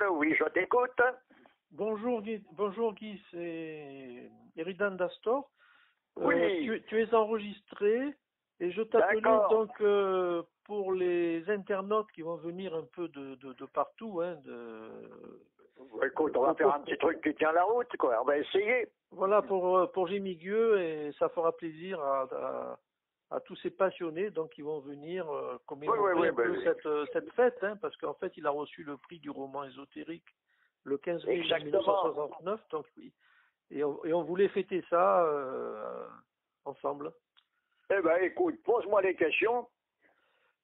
Allô, oui, je t'écoute. Bonjour Guy, c'est Eridan d'Astor. Oui, Tu es enregistré et je t'appelais d'accord. donc pour les internautes qui vont venir un peu de partout. Écoute, on va faire un petit truc qui tient la route, quoi. On va essayer. Voilà, pour Jimmy Gueux, et ça fera plaisir à tous ces passionnés donc qui vont venir commémorer un peu cette fête, parce qu'en fait il a reçu le prix du roman ésotérique le 15 mai Exactement. 1969, donc oui. Et on voulait fêter ça ensemble. Eh ben, écoute, pose-moi les questions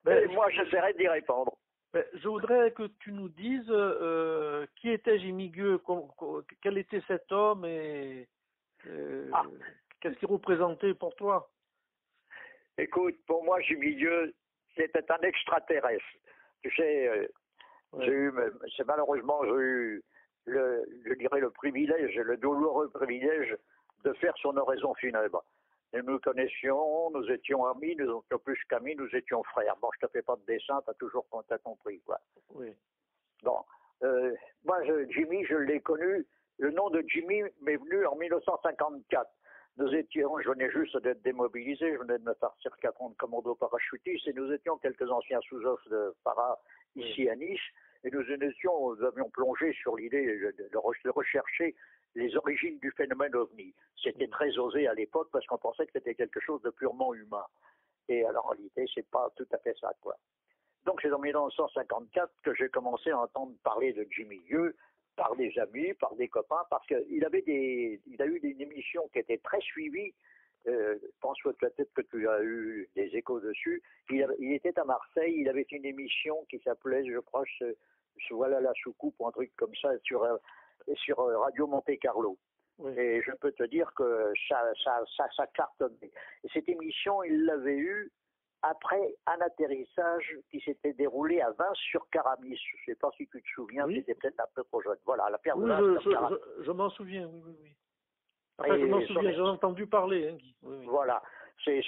Ben, et moi, j'essaierai d'y répondre. je voudrais que tu nous dises qui était Jimmy Gueux, quel était cet homme et Ah, qu'est-ce qu'il représentait pour toi. écoute, pour moi, Jimmy Dieu, c'était un extraterrestre. Tu sais, Ouais. malheureusement, j'ai eu, je dirais, le privilège, le douloureux privilège de faire son oraison funèbre. Nous nous connaissions, nous étions amis, nous étions plus qu'amis, nous étions frères. Bon, je te fais pas de dessin, t'as compris, quoi. Oui. Bon, moi, Jimmy, je l'ai connu, le nom de Jimmy m'est venu en 1954. Je venais juste d'être démobilisé, je venais de me farcir 4 ans de commando parachutiste, et nous étions quelques anciens sous-ofs de para ici à Nice, et nous avions plongé sur l'idée de rechercher les origines du phénomène OVNI. C'était très osé à l'époque parce qu'on pensait que c'était quelque chose de purement humain. Et alors, en réalité, c'est pas tout à fait ça, quoi. Donc, c'est en 1954 que j'ai commencé à entendre parler de Jimmy Gueux par des amis, par des copains, parce qu'il a eu une émission qui était très suivie. Pense peut-être que tu as eu des échos dessus. Il était à Marseille, il avait une émission qui s'appelait, je crois, Voilà la soucoupe ou un truc comme ça sur Radio Monte Carlo. Oui. Et je peux te dire que ça cartonnait. Et cette émission, il l'avait eue après un atterrissage qui s'était déroulé à Vins-sur-Caramis. Je ne sais pas si tu te souviens, Oui. c'était peut-être un peu trop jeune. Voilà, la pierre de Oui, Vins-sur-Caramis. je m'en souviens, oui. Enfin, je m'en souviens, j'en ai entendu parler, Guy. Oui. Voilà,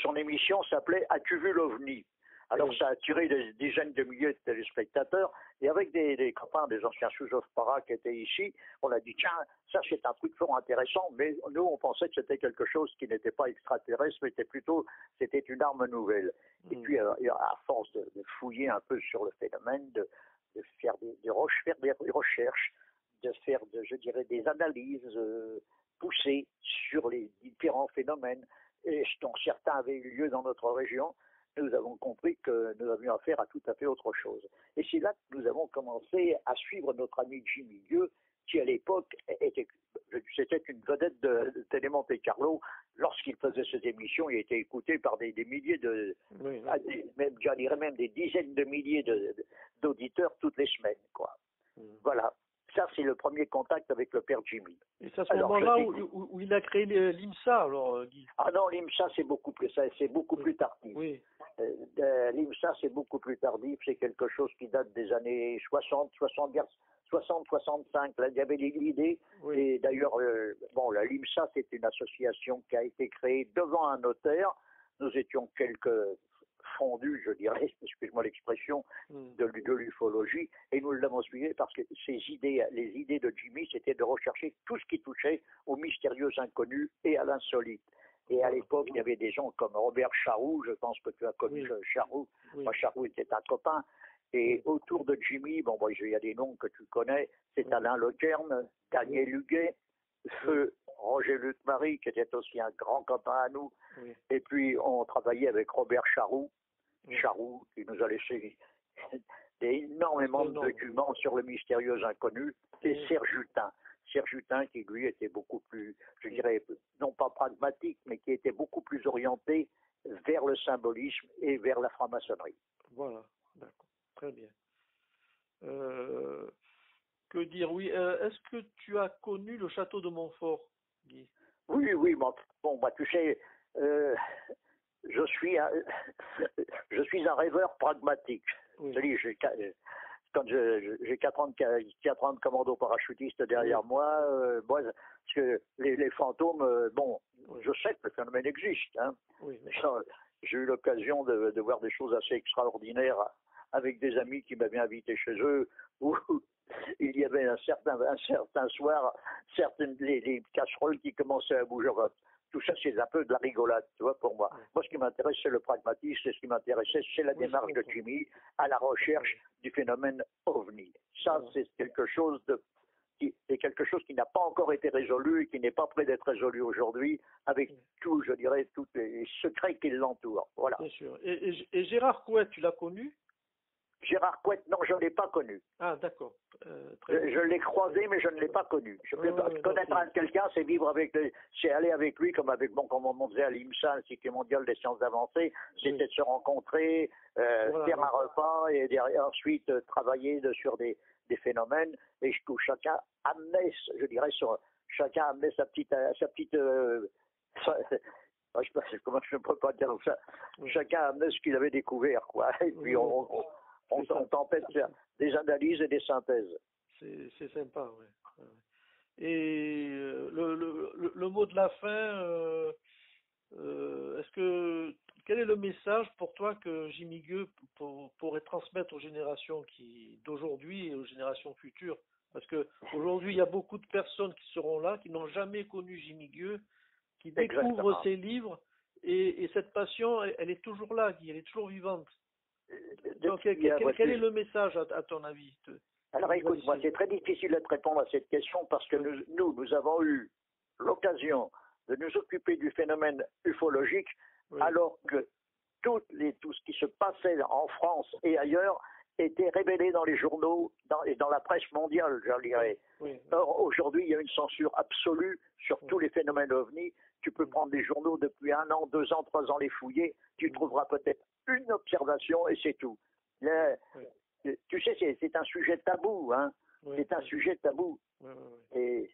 son émission s'appelait As-tu vu l'OVNI? Alors Oui. ça a attiré des dizaines de milliers de téléspectateurs, et avec des copains, des anciens sous-ofs para qui étaient ici, on a dit tiens, ça c'est un truc fort intéressant, mais nous on pensait que c'était quelque chose qui n'était pas extraterrestre, mais c'était une arme nouvelle. Et puis à force de fouiller un peu sur le phénomène, de faire des recherches, de faire je dirais des analyses poussées sur les différents phénomènes, et dont certains avaient eu lieu dans notre région, nous avons compris que nous avions affaire à tout à fait autre chose. Et c'est là que nous avons commencé à suivre notre ami Jimmy Gueux, qui à l'époque c'était une vedette de Télé Monte Carlo. Lorsqu'il faisait ses émissions, il était écouté par des milliers je dirais même des dizaines de milliers d'auditeurs toutes les semaines, quoi. Voilà. Ça, c'est le premier contact avec le père Jimmy. Et c'est à ce moment-là où il a créé l'IMSA, alors, Guy. Ah non, l'IMSA, c'est beaucoup plus tardif. Oui. L'IMSA, c'est beaucoup plus tardif. C'est quelque chose qui date des années 60, 65. Là, il y avait l'idée. Oui. Et d'ailleurs, l'IMSA, c'est une association qui a été créée devant un notaire. Nous étions quelques fondus, je dirais, excuse-moi l'expression, de l'ufologie, et nous l'avons suivi parce que les idées de Jimmy, c'était de rechercher tout ce qui touchait aux mystérieux inconnus et à l'insolite. Et à l'époque, il y avait des gens comme Robert Charroux, je pense que tu as connu Charroux. Oui. Moi, Charroux était un copain. Et autour de Jimmy, il y a des noms que tu connais, c'est Alain Lequerne, Daniel Huguet, Feu Roger Luc-Marie, qui était aussi un grand copain à nous. Oui. Et puis, on travaillait avec Robert Charroux, qui nous a laissé énormément de documents sur le mystérieux inconnu, et Serge Hutin, qui lui était beaucoup plus, je dirais, non pas pragmatique, mais qui était beaucoup plus orienté vers le symbolisme et vers la franc-maçonnerie. Voilà, d'accord, très bien. Que dire, oui, est-ce que tu as connu le château de Montfort, Guy? Oui, tu sais, je suis un rêveur pragmatique. Oui. Quand j'ai 4 ans de commando parachutiste derrière moi, parce que les fantômes, je sais que le phénomène existe. Hein. Oui. J'ai eu l'occasion de voir des choses assez extraordinaires avec des amis qui m'avaient invité chez eux, où il y avait un certain soir, les casseroles qui commençaient à bouger. Tout ça, c'est un peu de la rigolade, tu vois, pour moi. Moi, ce qui m'intéresse, c'est le pragmatisme, c'est ce qui m'intéressait, c'est la démarche de Jimmy à la recherche du phénomène OVNI. Ça, c'est quelque chose qui n'a pas encore été résolu et qui n'est pas prêt d'être résolu aujourd'hui, avec tout, je dirais, tous les secrets qui l'entourent. Voilà. Bien sûr. Et Gérard Couette, tu l'as connu? Gérard Couette, non, je ne l'ai pas connu. Ah, d'accord. Je l'ai croisé, mais je ne l'ai pas connu. Connaître quelqu'un, c'est vivre avec c'est aller avec lui, comme on disait à l'IMSA, l'Institut mondial des sciences avancées, c'était de se rencontrer, faire un repas et ensuite travailler sur des phénomènes, et où chacun amenait, je dirais, chacun amenait sa petite je sais pas comment je ne peux pas dire ça. Chacun amenait ce qu'il avait découvert, quoi. Et puis on tentait de faire des analyses et des synthèses. C'est sympa, oui. Et le mot de la fin, quel est le message pour toi que Jimmy Gueux pourrait transmettre aux générations d'aujourd'hui et aux générations futures? Parce que aujourd'hui, il y a beaucoup de personnes qui seront là, qui n'ont jamais connu Jimmy Gueux, qui découvrent ses livres, et cette passion, elle est toujours là, Guy, elle est toujours vivante. Donc, quel est le message à ton avis? Alors écoute, moi c'est très difficile de te répondre à cette question parce que nous avons eu l'occasion de nous occuper du phénomène ufologique alors que tout ce qui se passait en France et ailleurs était révélé dans les journaux et dans la presse mondiale, je dirais. Or, aujourd'hui, il y a une censure absolue sur tous les phénomènes ovnis. Tu peux prendre des journaux depuis 1 an, 2 ans, 3 ans, les fouiller. Tu trouveras peut-être une observation et c'est tout. Tu sais, c'est un sujet tabou, hein. C'est un sujet tabou. Et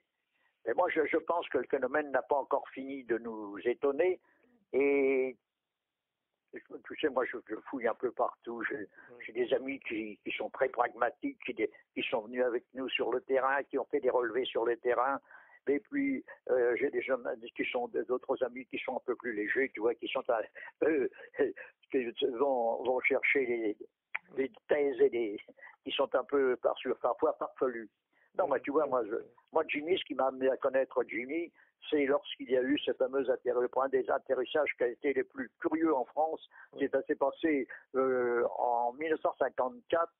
moi, je pense que le phénomène n'a pas encore fini de nous étonner. Et tu sais, moi, je fouille un peu partout. J'ai des amis qui sont très pragmatiques, qui sont venus avec nous sur le terrain, qui ont fait des relevés sur le terrain. Et puis, j'ai des jeunes qui sont d'autres amis qui sont un peu plus légers, tu vois, qui sont qui vont chercher des thèses et qui sont un peu parfois farfelues. Non, mais tu vois, moi, Jimmy, ce qui m'a amené à connaître Jimmy, c'est lorsqu'il y a eu ce fameux point des atterrissages qui a été les plus curieux en France. Ça s'est passé en 1954.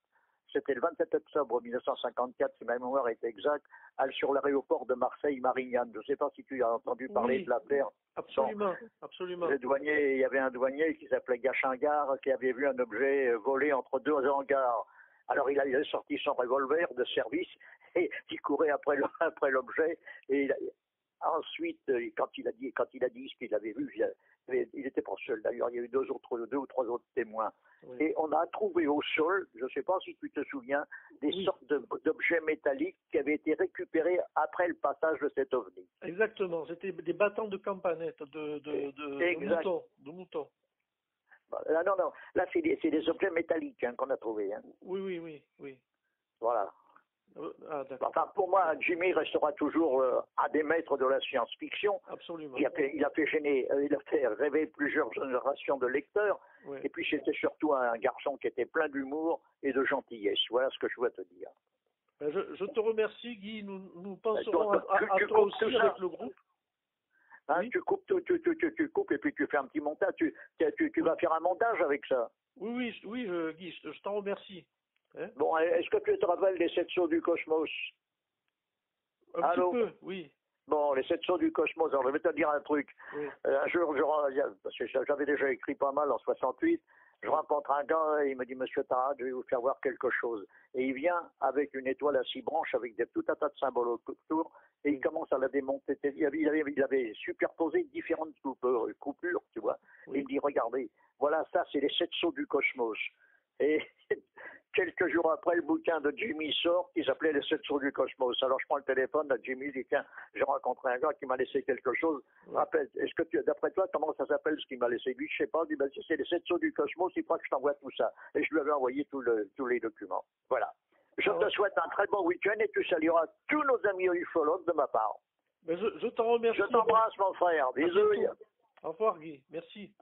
C'était le 27 octobre 1954, si ma mémoire est exacte, sur l'aéroport de Marseille-Marignane. Je ne sais pas si tu as entendu parler de l'affaire. Absolument, absolument. Il y avait un douanier qui s'appelait Gachingar qui avait vu un objet volé entre 2 hangars. Alors il avait sorti son revolver de service et il courait après l'objet. Et ensuite, quand il a dit ce qu'il avait vu, il n'était pas seul d'ailleurs, il y a eu 2 ou 3 autres témoins. Et on a trouvé au sol, je ne sais pas si tu te souviens, des sortes d'objets métalliques qui avaient été récupérés après le passage de cet ovni. Exactement, c'était des bâtons de campanettes, de moutons. Non, là c'est des objets métalliques qu'on a trouvés. Hein. Oui. Voilà. Enfin, pour moi, Jimmy restera toujours un des maîtres de la science-fiction. Absolument. Il a fait rêver plusieurs générations de lecteurs. Et puis c'était surtout un garçon qui était plein d'humour et de gentillesse. Voilà ce que je dois te dire. Je te remercie, Guy. Nous penserons à toi aussi avec le groupe. Hein, tu coupes et puis tu fais un petit montage. Tu vas faire un montage avec ça. Oui, Guy, je t'en remercie. Hein? Bon, est-ce que tu te rappelles des 7 sauts du cosmos? Allô? Petit peu, oui. Bon, les 7 sauts du cosmos, alors je vais te dire un truc. Un jour, parce que j'avais déjà écrit pas mal en 68, je rencontre un gars et il me dit, Monsieur Tarad, je vais vous faire voir quelque chose. Et il vient avec une étoile à 6 branches avec tout un tas de symboles autour et il commence à la démonter. Il avait superposé différentes coupures, tu vois. Et il me dit, regardez, voilà, ça c'est les 7 sauts du cosmos. Et quelques jours après, le bouquin de Jimmy sort qui s'appelait Les 7 sauts du cosmos. Alors je prends le téléphone à Jimmy, je dis tiens, j'ai rencontré un gars qui m'a laissé quelque chose. Rappelle, d'après toi, comment ça s'appelle ce qu'il m'a laissé? Lui, je sais pas, il dit si c'est les 7 sauts du cosmos, il faut que je t'envoie tout ça. Et je lui avais envoyé tous les documents. Voilà. Je te souhaite un très bon week-end et tu salueras tous nos amis ufologues de ma part. Mais je t'en remercie. Je t'embrasse, mon frère. Bisous. Au revoir, Guy. Merci.